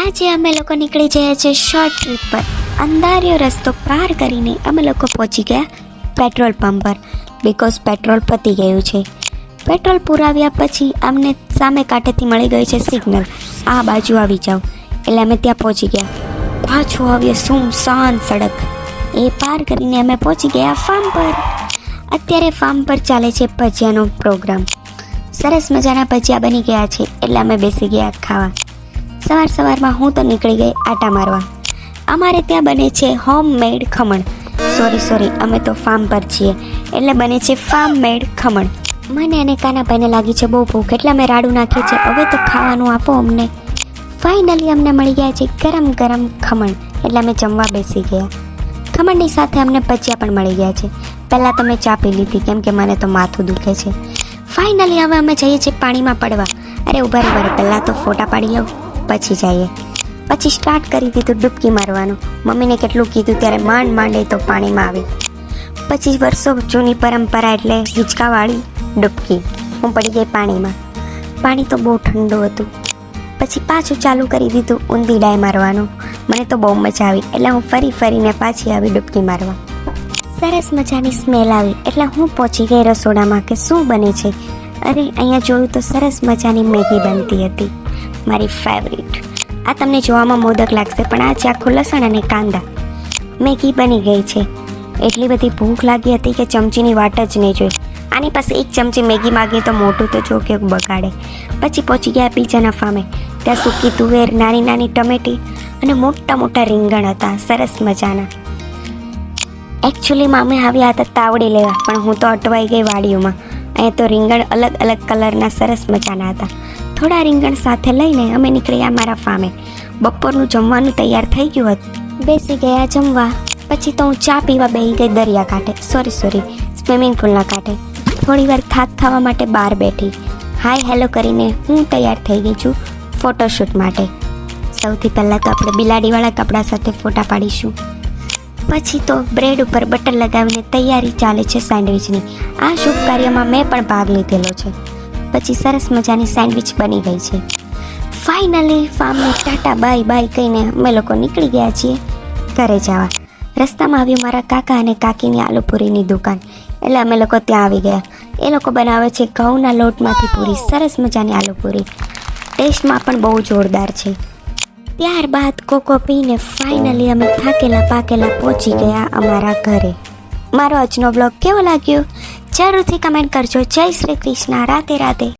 આજે અમે લોકો નીકળી જઈએ છીએ શોર્ટ ટ્રીપ પર. અંધારિયો રસ્તો પાર કરીને અમે લોકો પહોંચી ગયા પેટ્રોલ પંપ પર, બિકોઝ પેટ્રોલ પતી ગયું છે. પેટ્રોલ પુરાવ્યા પછી અમને સામે કાંઠેથી મળી ગયું છે સિગ્નલ, આ બાજુ આવી જાઓ. એટલે અમે ત્યાં પહોંચી ગયા. પાછું આવીએ સુમસાન સડક, એ પાર કરીને અમે પહોંચી ગયા ફાર્મ પર. અત્યારે ફાર્મ પર ચાલે છે ભજીયાનો પ્રોગ્રામ. સરસ મજાના ભજીયા બની ગયા છે એટલે અમે બેસી ગયા ખાવા. સવારમાં હું તો નીકળી ગઈ આટા મારવા. અમારે ત્યાં બને છે હોમ મેડ ખમણ. સોરી અમે તો ફાર્મ પર છીએ એટલે બને છે ફાર્મ મેડ ખમણ. મને અને કાનાભાઈને લાગી છે બહુ ભૂખ એટલે અમે રાડું નાખીએ છીએ, હવે તો ખાવાનું આપો અમને. ફાઇનલી અમને મળી ગયા છે ગરમ ગરમ ખમણ એટલે અમે જમવા બેસી ગયા. ખમણની સાથે અમને ભજીયા પણ મળી ગયા છે. પહેલાં તો મેં ચા પી લીધી કેમ કે મને તો માથું દુખે છે. ફાઇનલી હવે અમે જઈએ છીએ પાણીમાં પડવા. અરે ઉભા પહેલાં તો ફોટા પાડી આવું પછી જઈએ. પછી સ્ટાર્ટ કરી દીધું ડૂબકી મારવાનું. મમ્મીને કેટલું કીધું ત્યારે માંડ એ તો પાણીમાં આવી. પછી વર્ષો જૂની પરંપરા એટલે હિંચકાવાળી ડૂબકી. હું પડી ગઈ પાણીમાં. પાણી તો બહુ ઠંડુ હતું. પછી પાછું ચાલુ કરી દીધું ઊંધી ડાય મારવાનું. મને તો બહુ મજા આવી એટલે હું ફરીને પાછી આવી ડૂબકી મારવા. સરસ મજાની સ્મેલ આવી એટલે હું પહોંચી ગઈ રસોડામાં કે શું બને છે. અરે અહીંયા જોયું તો સરસ મજાની મેગી બનતી હતી, મારી ફેવરિટ. આ તમને જોવામાં મોદક લાગશે પણ આ છે આખું લસણ અને કાંદા. મેગી બની ગઈ છે. એટલી બધી ભૂખ લાગી હતી કે ચમચીની વાટ જ નહીં જોઈ. આની પાસે એક ચમચી મેગી માગી તો મોટું તો જો કે બગાડે. પછી પહોંચી ગયા બીજાના ફામે. ત્યાં સૂકી તુવેર, નાની ટમેટી અને મોટા રીંગણ હતા સરસ મજાના. એકચ્યુઅલીમાં અમે આવ્યા હતા તાવડી લેવા પણ હું તો અટવાઈ ગઈ વાડીઓમાં. અહીંયા તો રીંગણ અલગ કલરના સરસ મજાના હતા. થોડા રીંગણ સાથે લઈને અમે નીકળ્યા મારા ફામે. બપોરનું જમવાનું તૈયાર થઈ ગયું હતું. બેસી ગયા જમવા. પછી તો હું ચા પીવા બેસી ગઈ દરિયા કાંઠે, સોરી સ્વિમિંગ પુલના કાંઠે. થોડી વાર થાક થવા માટે બહાર બેઠી. હાય હેલો કરીને હું તૈયાર થઈ ગઈ છું ફોટોશૂટ માટે. સૌથી પહેલાં તો આપણે બિલાડીવાળા કપડાં સાથે ફોટા પાડીશું. પછી તો બ્રેડ ઉપર બટર લગાવીને તૈયારી ચાલે છે સેન્ડવિચની. આ શુભ કાર્યમાં મેં પણ ભાગ લીધેલો છે. પછી સરસ મજાની સેન્ડવિચ બની ગઈ છે. ફાઇનલી ફાર્મને ટાટા બાય કહીને અમે લોકો નીકળી ગયા છીએ ઘરે જવા. રસ્તામાં આવ્યું મારા કાકા અને કાકીની આલુપૂરીની દુકાન એટલે અમે લોકો ત્યાં આવી ગયા. એ લોકો બનાવે છે ઘઉંના લોટમાંથી પૂરી, સરસ મજાની આલુપૂરી. ટેસ્ટમાં પણ બહુ જોરદાર છે. ત્યારબાદ કોકો પીને ફાઇનલી અમે થાકેલા પાકેલા પહોંચી ગયા અમારા ઘરે. મારો આજનો બ્લોગ કેવો લાગ્યો જરૂરથી કમેન્ટ કરજો. જય શ્રી કૃષ્ણ. રાધે રાધે.